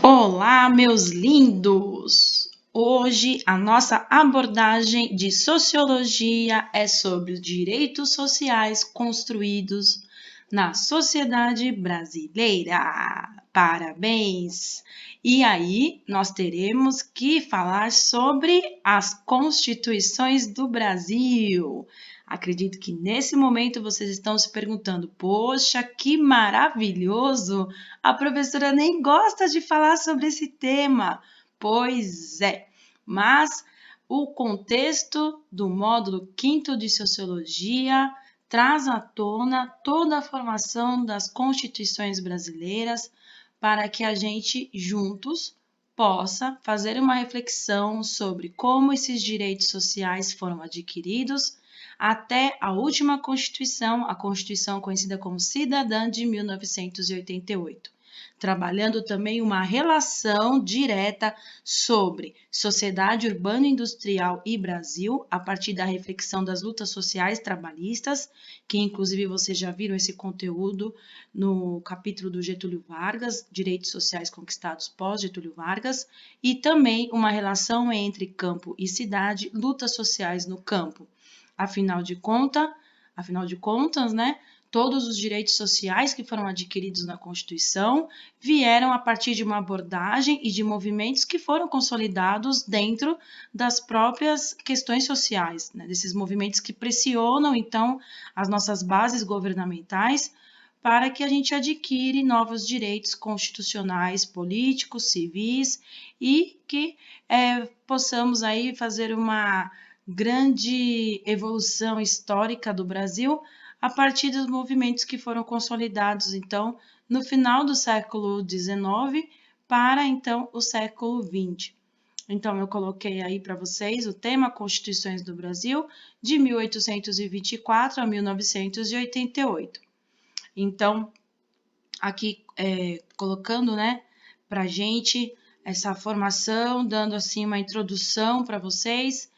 Olá, meus lindos! Hoje a nossa abordagem de sociologia é sobre os direitos sociais construídos na sociedade brasileira. Parabéns! E aí, nós teremos que falar sobre as constituições do Brasil. Acredito que nesse momento vocês estão se perguntando: poxa, que maravilhoso! A professora nem gosta de falar sobre esse tema. Pois é, mas o contexto do módulo 5º de Sociologia traz à tona toda a formação das constituições brasileiras para que a gente juntos possa fazer uma reflexão sobre como esses direitos sociais foram adquiridos até a última Constituição, a Constituição conhecida como Cidadã de 1988, trabalhando também uma relação direta sobre sociedade urbano-industrial e Brasil, a partir da reflexão das lutas sociais trabalhistas, que inclusive vocês já viram esse conteúdo no capítulo do Getúlio Vargas, Direitos Sociais Conquistados pós-Getúlio Vargas, e também uma relação entre campo e cidade, lutas sociais no campo. Afinal de contas, né, todos os direitos sociais que foram adquiridos na Constituição vieram a partir de uma abordagem e de movimentos que foram consolidados dentro das próprias questões sociais, né, desses movimentos que pressionam, então, as nossas bases governamentais para que a gente adquire novos direitos constitucionais, políticos, civis e que possamos aí fazer uma grande evolução histórica do Brasil a partir dos movimentos que foram consolidados, então, no final do século XIX para, então, o século XX. Então, eu coloquei aí para vocês o tema Constituições do Brasil, de 1824 a 1988. Então, aqui colocando, né, para a gente essa formação, dando assim uma introdução para vocês,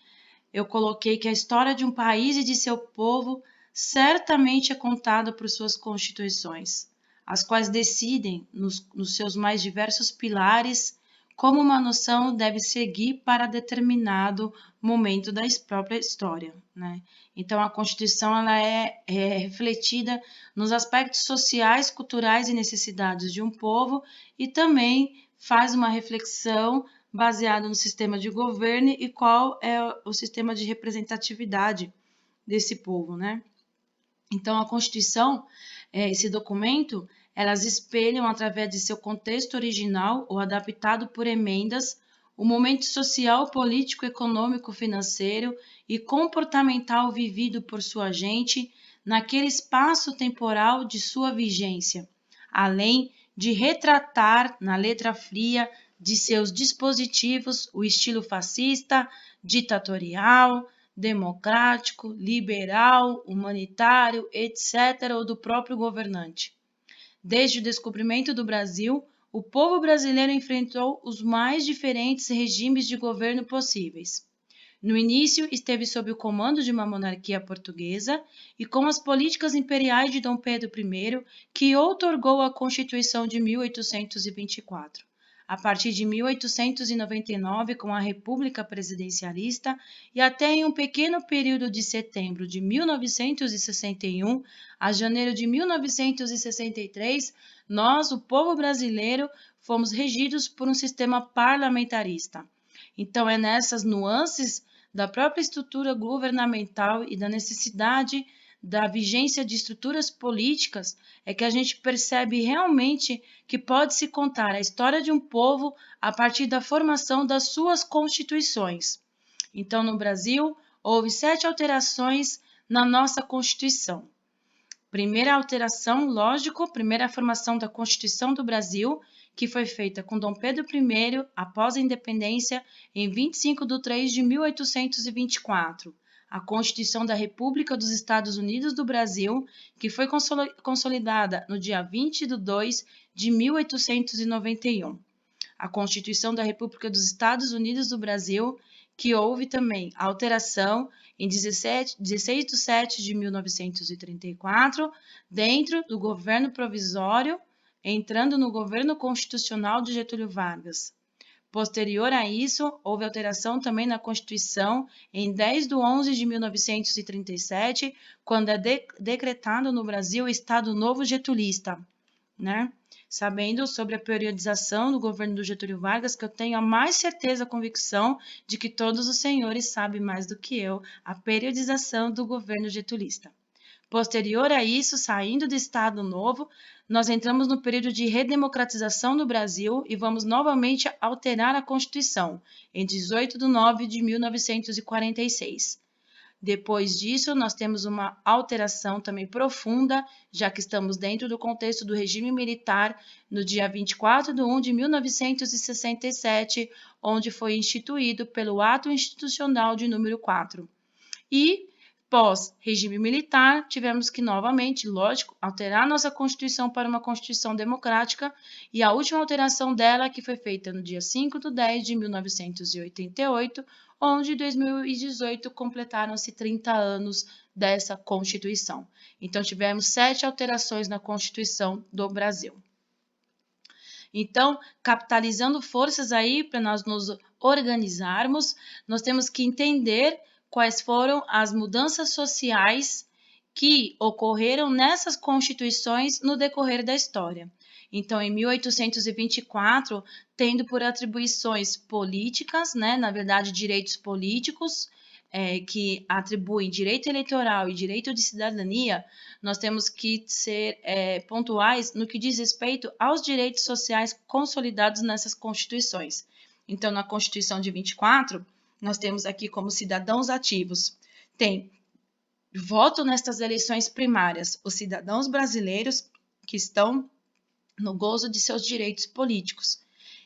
eu coloquei que a história de um país e de seu povo certamente é contada por suas constituições, as quais decidem, nos seus mais diversos pilares, como uma noção deve seguir para determinado momento da própria história, né? Então, a Constituição ela é refletida nos aspectos sociais, culturais e necessidades de um povo e também faz uma reflexão baseado no sistema de governo e qual é o sistema de representatividade desse povo, né? Então, a Constituição, esse documento, elas espelham, através de seu contexto original ou adaptado por emendas, o momento social, político, econômico, financeiro e comportamental vivido por sua gente naquele espaço temporal de sua vigência, além de retratar, na letra fria de seus dispositivos, o estilo fascista, ditatorial, democrático, liberal, humanitário, etc., ou do próprio governante. Desde o descobrimento do Brasil, o povo brasileiro enfrentou os mais diferentes regimes de governo possíveis. No início, esteve sob o comando de uma monarquia portuguesa e com as políticas imperiais de Dom Pedro I, que outorgou a Constituição de 1824. A partir de 1899, com a República Presidencialista, e até em um pequeno período de setembro de 1961 a janeiro de 1963, nós, o povo brasileiro, fomos regidos por um sistema parlamentarista. Então, é nessas nuances da própria estrutura governamental e da necessidade da vigência de estruturas políticas é que a gente percebe realmente que pode-se contar a história de um povo a partir da formação das suas constituições. Então, no Brasil, houve 7 alterações na nossa Constituição. Primeira alteração, lógico, primeira formação da Constituição do Brasil, que foi feita com Dom Pedro I após a independência em 25 de 3 de 1824. A Constituição da República dos Estados Unidos do Brasil, que foi consolidada no dia 20 de 2 de 1891. A Constituição da República dos Estados Unidos do Brasil, que houve também alteração em 16 de 7 de 1934, dentro do governo provisório entrando no governo constitucional de Getúlio Vargas. Posterior a isso, houve alteração também na Constituição em 10 de 11 de 1937, quando é decretado no Brasil o Estado Novo Getulista, né? Sabendo sobre a periodização do governo do Getúlio Vargas, que eu tenho a mais certeza, a convicção de que todos os senhores sabem mais do que eu a periodização do governo getulista. Posterior a isso, saindo do Estado Novo, nós entramos no período de redemocratização no Brasil e vamos novamente alterar a Constituição, em 18 de 9 de 1946. Depois disso, nós temos uma alteração também profunda, já que estamos dentro do contexto do regime militar, no dia 24 de 1 de 1967, onde foi instituído pelo Ato Institucional de número 4. E, pós-regime militar, tivemos que novamente, lógico, alterar nossa Constituição para uma Constituição democrática, e a última alteração dela, que foi feita no dia 5 de 10 de 1988, onde em 2018 completaram-se 30 anos dessa Constituição. Então, tivemos 7 alterações na Constituição do Brasil. Então, capitalizando forças aí para nós nos organizarmos, nós temos que entender quais foram as mudanças sociais que ocorreram nessas constituições no decorrer da história. Então, em 1824, tendo por atribuições políticas, né, na verdade, direitos políticos, que atribuem direito eleitoral e direito de cidadania, nós temos que ser pontuais no que diz respeito aos direitos sociais consolidados nessas constituições. Então, na Constituição de 24, nós temos aqui como cidadãos ativos, tem voto nestas eleições primárias os cidadãos brasileiros que estão no gozo de seus direitos políticos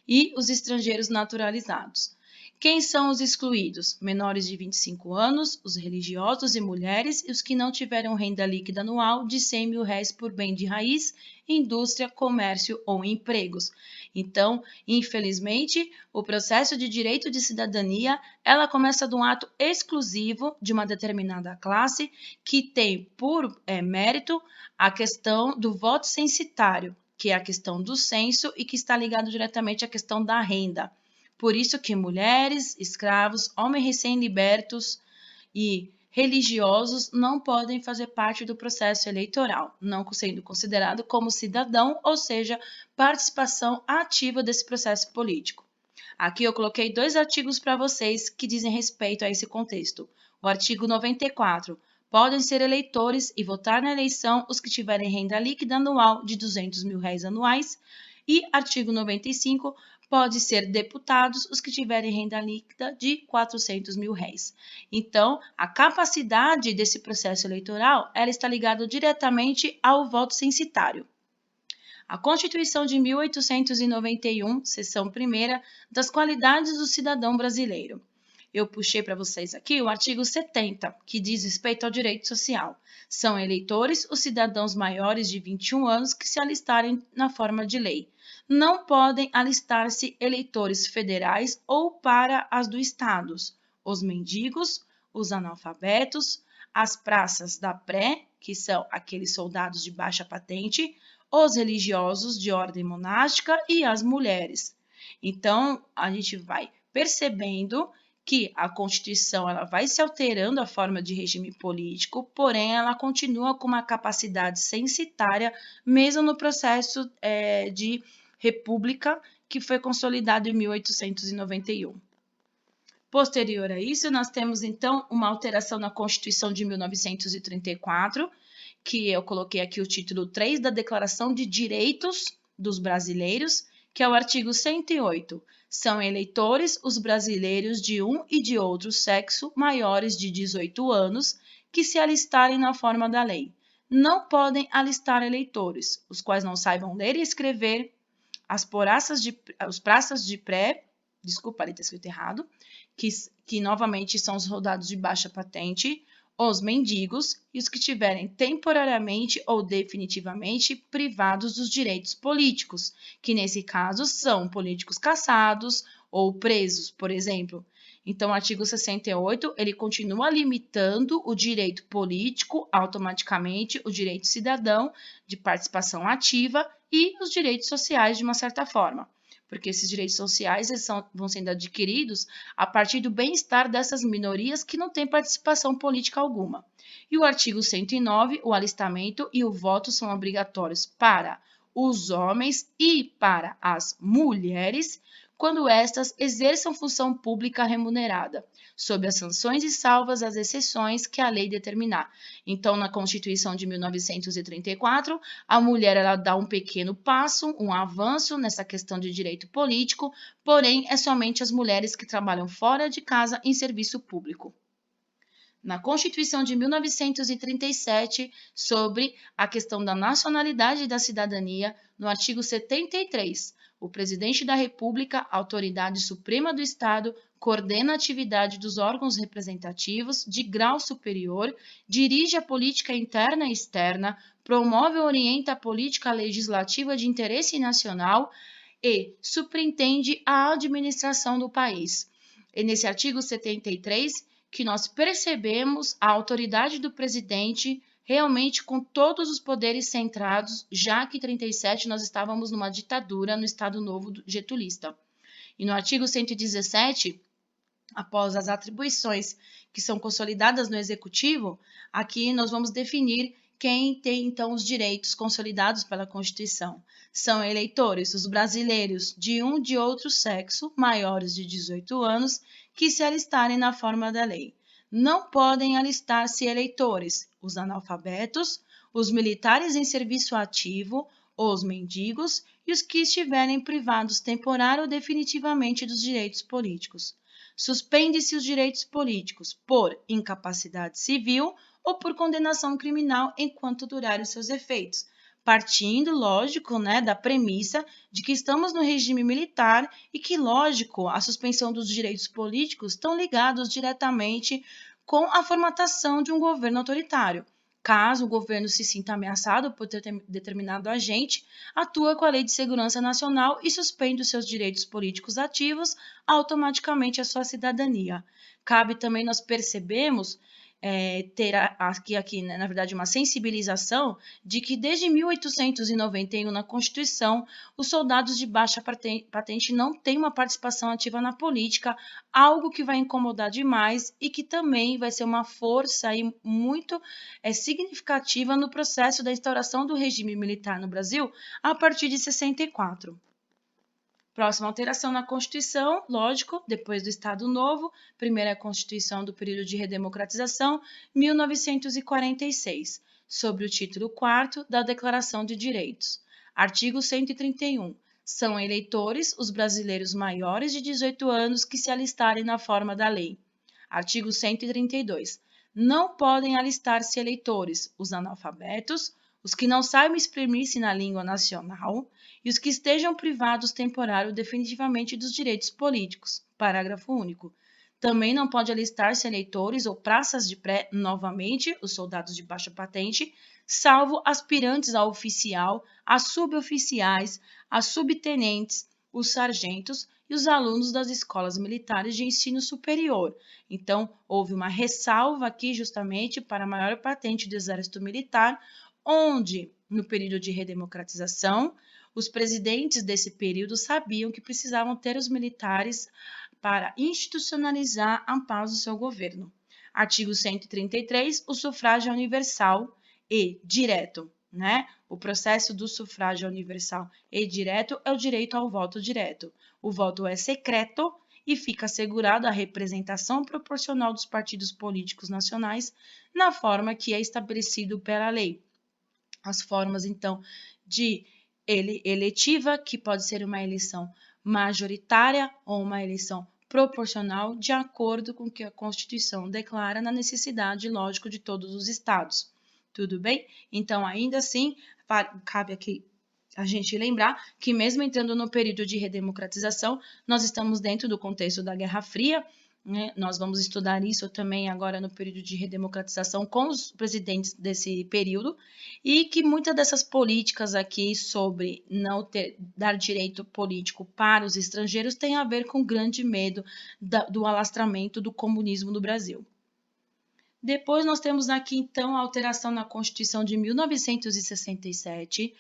e os estrangeiros naturalizados. Quem são os excluídos? Menores de 25 anos, os religiosos e mulheres e os que não tiveram renda líquida anual de R$100 mil por bem de raiz, indústria, comércio ou empregos. Então, infelizmente, o processo de direito de cidadania, ela começa de um ato exclusivo de uma determinada classe que tem por mérito a questão do voto censitário, que é a questão do censo e que está ligado diretamente à questão da renda. Por isso que mulheres, escravos, homens recém-libertos e religiosos não podem fazer parte do processo eleitoral, não sendo considerado como cidadão, ou seja, participação ativa desse processo político. Aqui eu coloquei 2 artigos para vocês que dizem respeito a esse contexto. O artigo 94. Podem ser eleitores e votar na eleição os que tiverem renda líquida anual de R$200 mil anuais. E artigo 95, pode ser deputados os que tiverem renda líquida de R$400 mil. Então, a capacidade desse processo eleitoral, ela está ligada diretamente ao voto censitário. A Constituição de 1891, seção 1ª, das qualidades do cidadão brasileiro. Eu puxei para vocês aqui o artigo 70, que diz respeito ao direito social. São eleitores os cidadãos maiores de 21 anos que se alistarem na forma de lei. Não podem alistar-se eleitores federais ou para as do estados, os mendigos, os analfabetos, as praças da pré, que são aqueles soldados de baixa patente, os religiosos de ordem monástica e as mulheres. Então, a gente vai percebendo que a Constituição ela vai se alterando a forma de regime político, porém ela continua com uma capacidade censitária, mesmo no processo de república que foi consolidado em 1891. Posterior a isso, nós temos então uma alteração na Constituição de 1934, que eu coloquei aqui o título 3 da Declaração de Direitos dos Brasileiros, que é o artigo 108. São eleitores os brasileiros de um e de outro sexo maiores de 18 anos que se alistarem na forma da lei. Não podem alistar eleitores, os quais não saibam ler e escrever, os praças de pré, desculpa, ali está escrito errado, que novamente são os soldados de baixa patente, os mendigos e os que tiverem temporariamente ou definitivamente privados dos direitos políticos, que nesse caso são políticos caçados ou presos, por exemplo. Então, o artigo 68, ele continua limitando o direito político, automaticamente o direito cidadão de participação ativa e os direitos sociais de uma certa forma, porque esses direitos sociais vão sendo adquiridos a partir do bem-estar dessas minorias que não têm participação política alguma. E o artigo 109, o alistamento e o voto são obrigatórios para os homens e para as mulheres, quando estas exerçam função pública remunerada, sob as sanções e salvas as exceções que a lei determinar. Então, na Constituição de 1934, a mulher ela dá um pequeno passo, um avanço nessa questão de direito político, porém, é somente as mulheres que trabalham fora de casa em serviço público. Na Constituição de 1937, sobre a questão da nacionalidade e da cidadania, no artigo 73, o presidente da República, autoridade suprema do Estado, coordena a atividade dos órgãos representativos de grau superior, dirige a política interna e externa, promove e orienta a política legislativa de interesse nacional e superintende a administração do país. E nesse artigo 73, que nós percebemos a autoridade do presidente realmente com todos os poderes centrados, já que em 37 nós estávamos numa ditadura no Estado Novo getulista. E no artigo 117, após as atribuições que são consolidadas no Executivo, aqui nós vamos definir quem tem, então, os direitos consolidados pela Constituição. São eleitores, os brasileiros de um de outro sexo, maiores de 18 anos, que se alistarem na forma da lei. Não podem alistar-se eleitores, os analfabetos, os militares em serviço ativo, os mendigos e os que estiverem privados temporário ou definitivamente dos direitos políticos. Suspende-se os direitos políticos por incapacidade civil ou por condenação criminal enquanto durarem os seus efeitos, partindo, lógico, da premissa de que estamos no regime militar e que, lógico, a suspensão dos direitos políticos estão ligados diretamente com a formatação de um governo autoritário. Caso o governo se sinta ameaçado por determinado agente, atua com a Lei de Segurança Nacional e suspende os seus direitos políticos ativos, automaticamente a sua cidadania. Cabe também nós percebemos ter aqui, na verdade, uma sensibilização de que desde 1891, na Constituição, os soldados de baixa patente não têm uma participação ativa na política, algo que vai incomodar demais e que também vai ser uma força muito significativa no processo da instauração do regime militar no Brasil a partir de 64. Próxima alteração na Constituição, lógico, depois do Estado Novo, primeira Constituição do período de redemocratização, 1946, sobre o título 4º da Declaração de Direitos. Artigo 131. São eleitores os brasileiros maiores de 18 anos que se alistarem na forma da lei. Artigo 132. Não podem alistar-se eleitores os analfabetos, os que não saibam exprimir-se na língua nacional e os que estejam privados temporário definitivamente dos direitos políticos. Parágrafo único. Também não pode alistar-se eleitores ou praças de pré, novamente, os soldados de baixa patente, salvo aspirantes a oficial, a suboficiais, a subtenentes, os sargentos e os alunos das escolas militares de ensino superior. Então, houve uma ressalva aqui justamente para a maior patente do Exército Militar, onde, no período de redemocratização, os presidentes desse período sabiam que precisavam ter os militares para institucionalizar a paz do seu governo. Artigo 133, o sufrágio universal e direto. O processo do sufrágio universal e direto é o direito ao voto direto. O voto é secreto e fica assegurada a representação proporcional dos partidos políticos nacionais na forma que é estabelecido pela lei. As formas, então, de eletiva, que pode ser uma eleição majoritária ou uma eleição proporcional, de acordo com o que a Constituição declara na necessidade, lógico, de todos os estados. Tudo bem? Então, ainda assim, cabe aqui a gente lembrar que mesmo entrando no período de redemocratização, nós estamos dentro do contexto da Guerra Fria, nós vamos estudar isso também agora no período de redemocratização com os presidentes desse período, e que muitas dessas políticas aqui sobre não dar direito político para os estrangeiros tem a ver com o grande medo do alastramento do comunismo no Brasil. Depois nós temos aqui, então, a alteração na Constituição de 1967,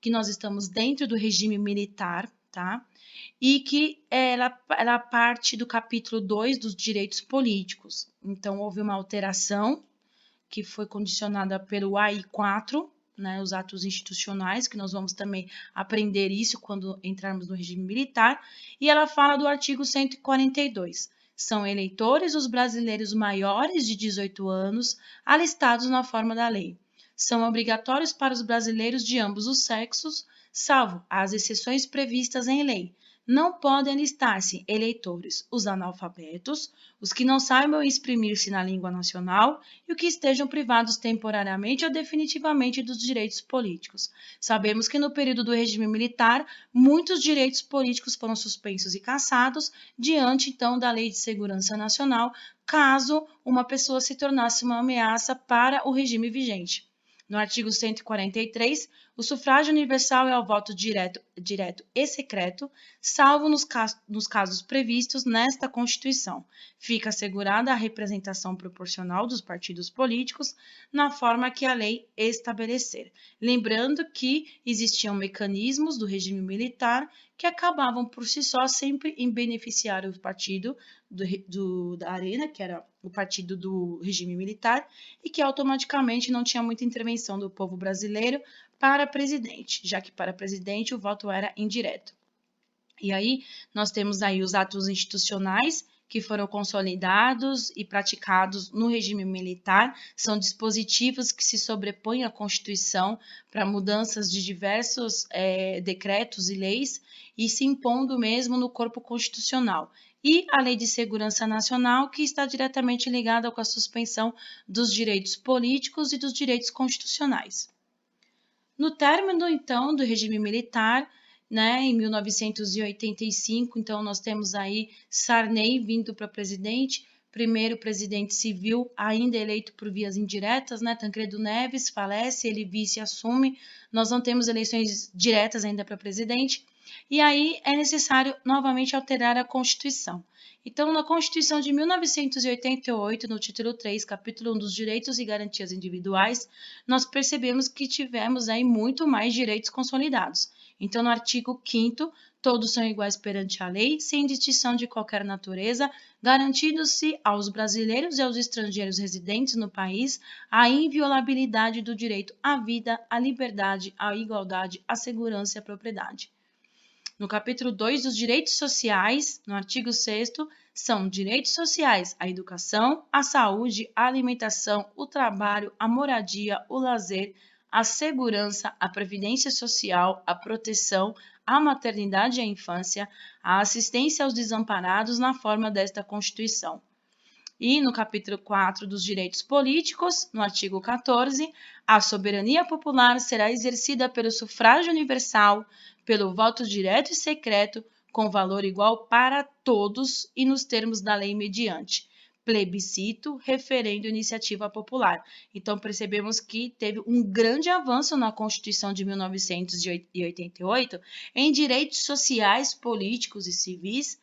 que nós estamos dentro do regime militar, tá? E que ela parte do capítulo 2 dos direitos políticos. Então, houve uma alteração que foi condicionada pelo AI4, né, os atos institucionais, que nós vamos também aprender isso quando entrarmos no regime militar, e ela fala do artigo 142. São eleitores os brasileiros maiores de 18 anos, alistados na forma da lei. São obrigatórios para os brasileiros de ambos os sexos, salvo as exceções previstas em lei. Não podem alistar-se eleitores os analfabetos, os que não saibam exprimir-se na língua nacional e os que estejam privados temporariamente ou definitivamente dos direitos políticos. Sabemos que no período do regime militar, muitos direitos políticos foram suspensos e cassados diante, então, da Lei de Segurança Nacional, caso uma pessoa se tornasse uma ameaça para o regime vigente. No artigo 143, o sufrágio universal é o voto direto e secreto, salvo nos casos previstos nesta Constituição. Fica assegurada a representação proporcional dos partidos políticos na forma que a lei estabelecer. Lembrando que existiam mecanismos do regime militar que acabavam por si só sempre em beneficiar o partido da Arena, que era o partido do regime militar, e que automaticamente não tinha muita intervenção do povo brasileiro para presidente, já que para presidente o voto era indireto. E aí nós temos aí os atos institucionais que foram consolidados e praticados no regime militar, são dispositivos que se sobrepõem à Constituição para mudanças de diversos decretos e leis e se impondo mesmo no corpo constitucional. E a Lei de Segurança Nacional, que está diretamente ligada com a suspensão dos direitos políticos e dos direitos constitucionais. No término, então, do regime militar, né, em 1985, então nós temos aí Sarney vindo para presidente, primeiro presidente civil ainda eleito por vias indiretas, né, Tancredo Neves falece, ele vice assume, nós não temos eleições diretas ainda para presidente, e aí é necessário novamente alterar a Constituição. Então, na Constituição de 1988, no título 3, capítulo 1 dos Direitos e Garantias Individuais, nós percebemos que tivemos aí muito mais direitos consolidados. Então, no artigo 5º, todos são iguais perante a lei, sem distinção de qualquer natureza, garantindo-se aos brasileiros e aos estrangeiros residentes no país a inviolabilidade do direito à vida, à liberdade, à igualdade, à segurança e à propriedade. No capítulo 2 dos direitos sociais, no artigo 6º, são direitos sociais a educação, a saúde, a alimentação, o trabalho, a moradia, o lazer, a segurança, a previdência social, a proteção, a maternidade e a infância, a assistência aos desamparados na forma desta Constituição. E no capítulo 4 dos direitos políticos, no artigo 14, a soberania popular será exercida pelo sufrágio universal, pelo voto direto e secreto, com valor igual para todos e nos termos da lei mediante plebiscito, referendo e iniciativa popular. Então, percebemos que teve um grande avanço na Constituição de 1988 em direitos sociais, políticos e civis.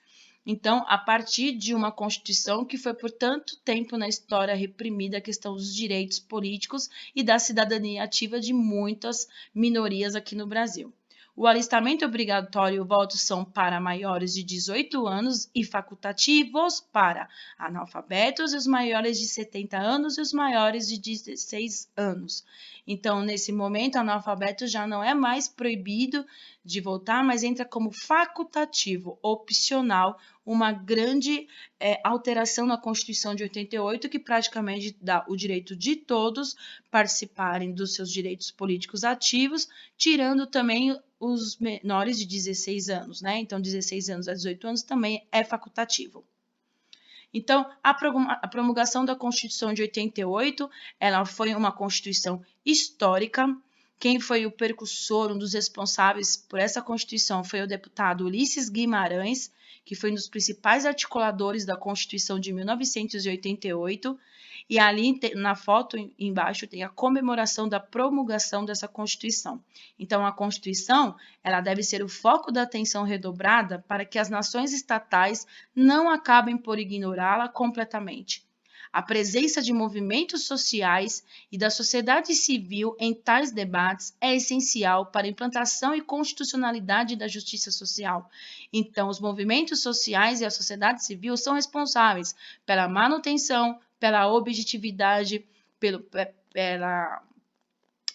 Então, a partir de uma Constituição que foi por tanto tempo na história reprimida a questão dos direitos políticos e da cidadania ativa de muitas minorias aqui no Brasil. O alistamento obrigatório e o voto são para maiores de 18 anos e facultativos para analfabetos, os maiores de 70 anos e os maiores de 16 anos. Então, nesse momento, analfabeto já não é mais proibido de votar, mas entra como facultativo, opcional, uma grande alteração na Constituição de 88, que praticamente dá o direito de todos participarem dos seus direitos políticos ativos, tirando também os menores de 16 anos, né? Então, 16 anos a 18 anos também é facultativo. Então, a promulgação da Constituição de 88, ela foi uma Constituição histórica. Quem foi o precursor, um dos responsáveis por essa Constituição foi o deputado Ulisses Guimarães, que foi um dos principais articuladores da Constituição de 1988, e ali na foto embaixo tem a comemoração da promulgação dessa Constituição. Então, a Constituição, ela deve ser o foco da atenção redobrada para que as nações estatais não acabem por ignorá-la completamente. A presença de movimentos sociais e da sociedade civil em tais debates é essencial para a implantação e constitucionalidade da justiça social. Então, os movimentos sociais e a sociedade civil são responsáveis pela manutenção, pela objetividade, pela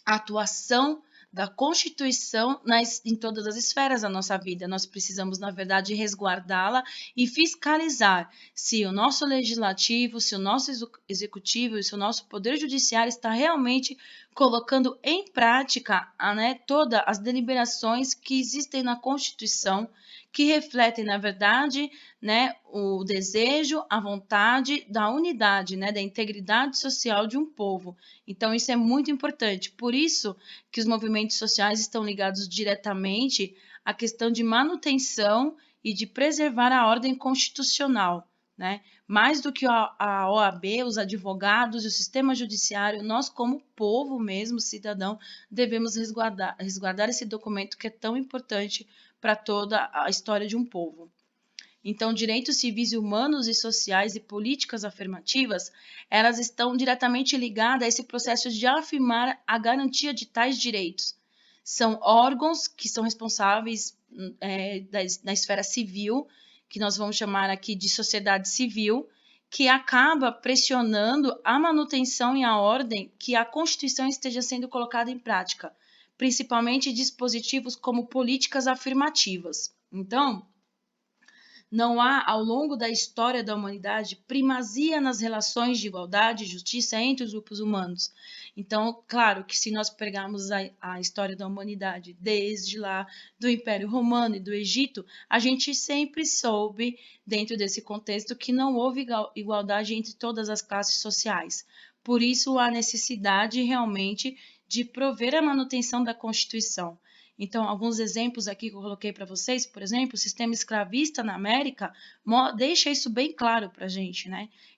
atuação da Constituição em todas as esferas da nossa vida. Nós precisamos, na verdade, resguardá-la e fiscalizar se o nosso legislativo, se o nosso executivo e se o nosso poder judiciário está realmente colocando em prática todas as deliberações que existem na Constituição, que refletem, na verdade, o desejo, a vontade da unidade, da integridade social de um povo. Então, isso é muito importante. Por isso que os movimentos sociais estão ligados diretamente à questão de manutenção e de preservar a ordem constitucional, Mais do que a OAB, os advogados e o sistema judiciário, nós, como povo mesmo, cidadão, devemos resguardar esse documento que é tão importante para toda a história de um povo. Então, direitos civis e humanos e sociais e políticas afirmativas, elas estão diretamente ligadas a esse processo de afirmar a garantia de tais direitos. São órgãos que são responsáveis da esfera civil, que nós vamos chamar aqui de sociedade civil, que acaba pressionando a manutenção e a ordem que a Constituição esteja sendo colocada em prática, principalmente dispositivos como políticas afirmativas. Então, não há, ao longo da história da humanidade, primazia nas relações de igualdade e justiça entre os grupos humanos. Então, claro que se nós pegarmos a história da humanidade desde lá do Império Romano e do Egito, a gente sempre soube, dentro desse contexto, que não houve igualdade entre todas as classes sociais. Por isso, há necessidade realmente de prover a manutenção da Constituição. Então, alguns exemplos aqui que eu coloquei para vocês, por exemplo, o sistema escravista na América deixa isso bem claro para a gente,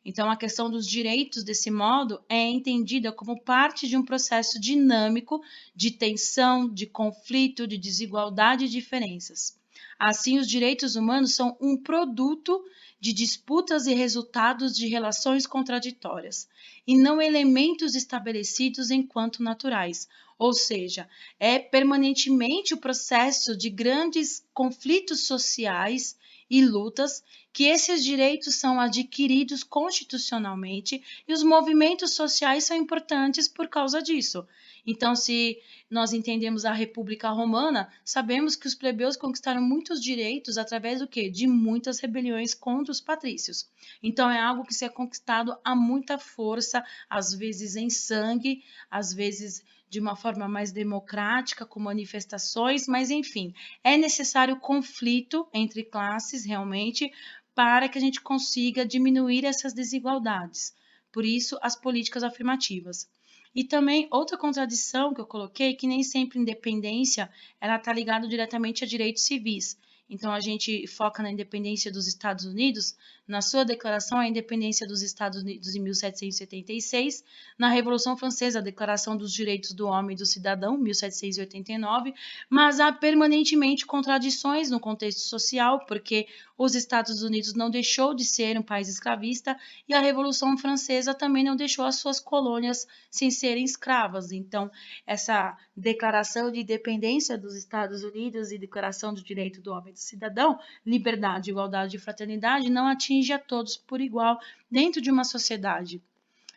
Então, a questão dos direitos, desse modo, é entendida como parte de um processo dinâmico de tensão, de conflito, de desigualdade e diferenças. Assim, os direitos humanos são um produto de disputas e resultados de relações contraditórias, e não elementos estabelecidos enquanto naturais. Ou seja, é permanentemente o processo de grandes conflitos sociais e lutas que esses direitos são adquiridos constitucionalmente e os movimentos sociais são importantes por causa disso. Então, se nós entendemos a República Romana, sabemos que os plebeus conquistaram muitos direitos através do quê? De muitas rebeliões contra os patrícios. Então, é algo que se é conquistado a muita força, às vezes em sangue, às vezes de uma forma mais democrática, com manifestações, mas enfim, é necessário conflito entre classes realmente para que a gente consiga diminuir essas desigualdades. Por isso, as políticas afirmativas. E também outra contradição que eu coloquei, que nem sempre independência ela está ligada diretamente a direitos civis. Então, a gente foca na independência dos Estados Unidos, na sua declaração à independência dos Estados Unidos em 1776, na Revolução Francesa, a Declaração dos Direitos do Homem e do Cidadão, 1789, mas há permanentemente contradições no contexto social, porque os Estados Unidos não deixou de ser um país escravista e a Revolução Francesa também não deixou as suas colônias sem serem escravas. Então, essa declaração de independência dos Estados Unidos e declaração do direito do homem e do cidadão, liberdade, igualdade e fraternidade, não atinge a todos por igual dentro de uma sociedade.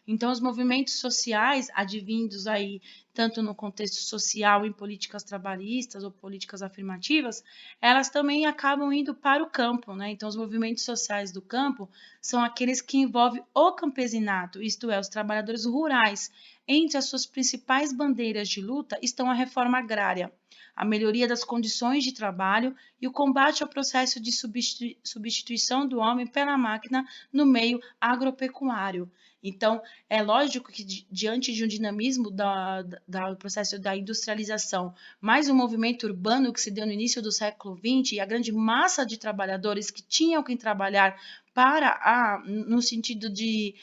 Então, os movimentos sociais advindos aí, tanto no contexto social, em políticas trabalhistas ou políticas afirmativas, elas também acabam indo para o campo, Então, os movimentos sociais do campo são aqueles que envolvem o campesinato, isto é, os trabalhadores rurais. Entre as suas principais bandeiras de luta estão a reforma agrária, a melhoria das condições de trabalho e o combate ao processo de substituição do homem pela máquina no meio agropecuário. Então, é lógico que diante de um dinamismo do processo da industrialização, mais um movimento urbano que se deu no início do século XX e a grande massa de trabalhadores que tinham que trabalhar no sentido de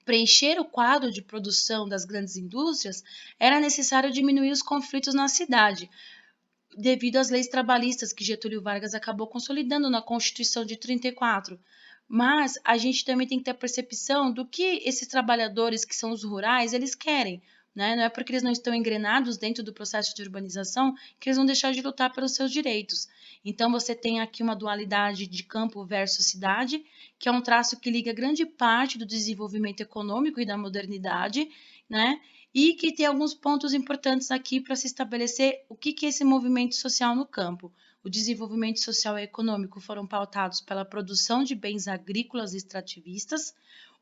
preencher o quadro de produção das grandes indústrias, era necessário diminuir os conflitos na cidade, devido às leis trabalhistas que Getúlio Vargas acabou consolidando na Constituição de 34. Mas a gente também tem que ter a percepção do que esses trabalhadores que são os rurais, eles querem, né? Não é porque eles não estão engrenados dentro do processo de urbanização que eles vão deixar de lutar pelos seus direitos. Então você tem aqui uma dualidade de campo versus cidade, que é um traço que liga grande parte do desenvolvimento econômico e da modernidade, né? E que tem alguns pontos importantes aqui para se estabelecer o que é esse movimento social no campo. O desenvolvimento social e econômico foram pautados pela produção de bens agrícolas e extrativistas,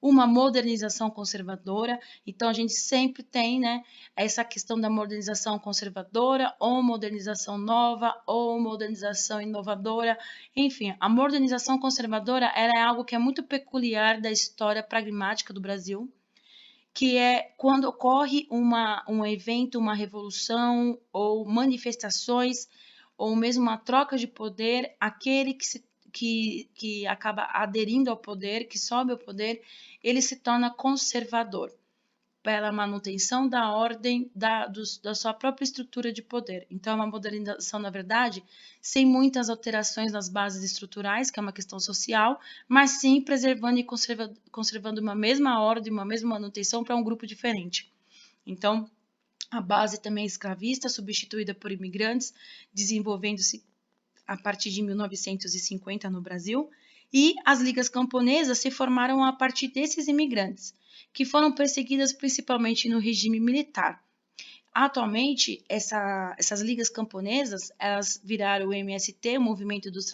uma modernização conservadora. Então, a gente sempre tem, né, essa questão da modernização conservadora, ou modernização nova, ou modernização inovadora. Enfim, a modernização conservadora ela é algo que é muito peculiar da história pragmática do Brasil, que é quando ocorre um evento, uma revolução ou manifestações, ou mesmo uma troca de poder, aquele que acaba aderindo ao poder, que sobe ao poder, ele se torna conservador pela manutenção da ordem da sua própria estrutura de poder. Então, é uma modernização, na verdade, sem muitas alterações nas bases estruturais, que é uma questão social, mas sim preservando e conservando uma mesma ordem, uma mesma manutenção para um grupo diferente. Então, a base também é escravista, substituída por imigrantes, desenvolvendo-se a partir de 1950 no Brasil, e as ligas camponesas se formaram a partir desses imigrantes, que foram perseguidas principalmente no regime militar. Atualmente, essas ligas camponesas, elas viraram o MST, o Movimento dos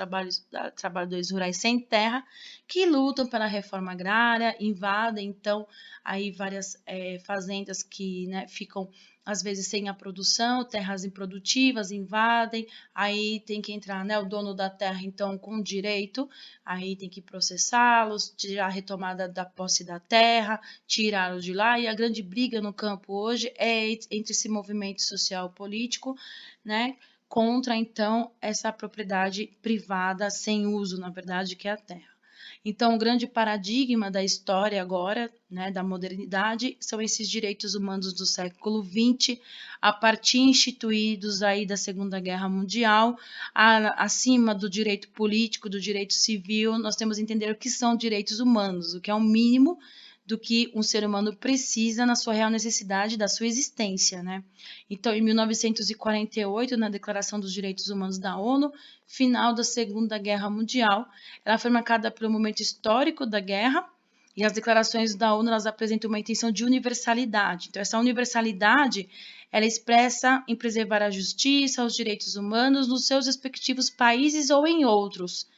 Trabalhadores Rurais Sem Terra, que lutam pela reforma agrária, invadem, então, aí várias fazendas que, né, ficam, às vezes, sem a produção, terras improdutivas, invadem, aí tem que entrar, né, o dono da terra, então, com direito, aí tem que processá-los, tirar a retomada da posse da terra, tirá-los de lá, e a grande briga no campo hoje é entre esse movimento social político, né, contra, então, essa propriedade privada sem uso, na verdade, que é a terra. Então, o grande paradigma da história agora, né, da modernidade, são esses direitos humanos do século XX, a partir instituídos aí da Segunda Guerra Mundial, acima do direito político, do direito civil, nós temos que entender o que são direitos humanos, o que é o mínimo do que um ser humano precisa na sua real necessidade da sua existência, né? Então, em 1948, na Declaração dos Direitos Humanos da ONU, final da Segunda Guerra Mundial, ela foi marcada pelo momento histórico da guerra, e as declarações da ONU elas apresentam uma intenção de universalidade. Então, essa universalidade ela expressa em preservar a justiça, os direitos humanos nos seus respectivos países ou em outros,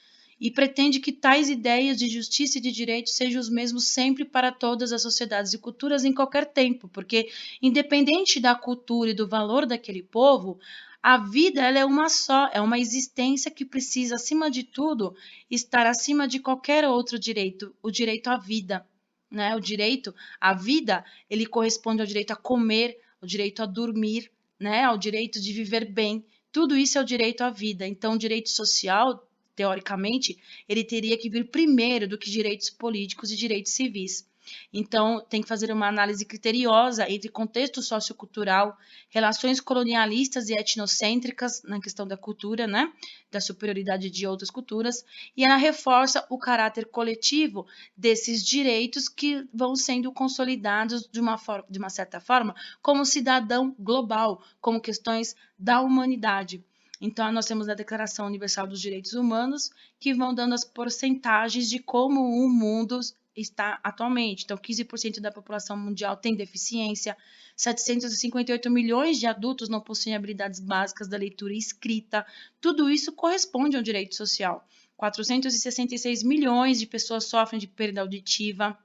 e pretende que tais ideias de justiça e de direito sejam os mesmos sempre para todas as sociedades e culturas em qualquer tempo, porque, independente da cultura e do valor daquele povo, a vida ela é uma só, é uma existência que precisa, acima de tudo, estar acima de qualquer outro direito, o direito à vida, né? O direito à vida, ele corresponde ao direito a comer, ao direito a dormir, né? Ao direito de viver bem. Tudo isso é o direito à vida. Então, o direito social, teoricamente, ele teria que vir primeiro do que direitos políticos e direitos civis. Então, tem que fazer uma análise criteriosa entre contexto sociocultural, relações colonialistas e etnocêntricas na questão da cultura, né? Da superioridade de outras culturas, e ela reforça o caráter coletivo desses direitos que vão sendo consolidados de uma certa forma como cidadão global, como questões da humanidade. Então, nós temos a Declaração Universal dos Direitos Humanos, que vão dando as porcentagens de como o mundo está atualmente. Então, 15% da população mundial tem deficiência, 758 milhões de adultos não possuem habilidades básicas da leitura e escrita. Tudo isso corresponde ao direito social. 466 milhões de pessoas sofrem de perda auditiva,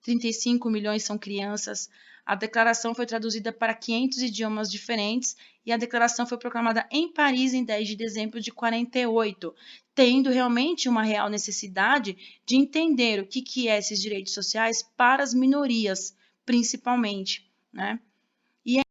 35 milhões são crianças. A declaração foi traduzida para 500 idiomas diferentes e a declaração foi proclamada em Paris em 10 de dezembro de 48, tendo realmente uma real necessidade de entender o que é esses direitos sociais para as minorias, principalmente, né?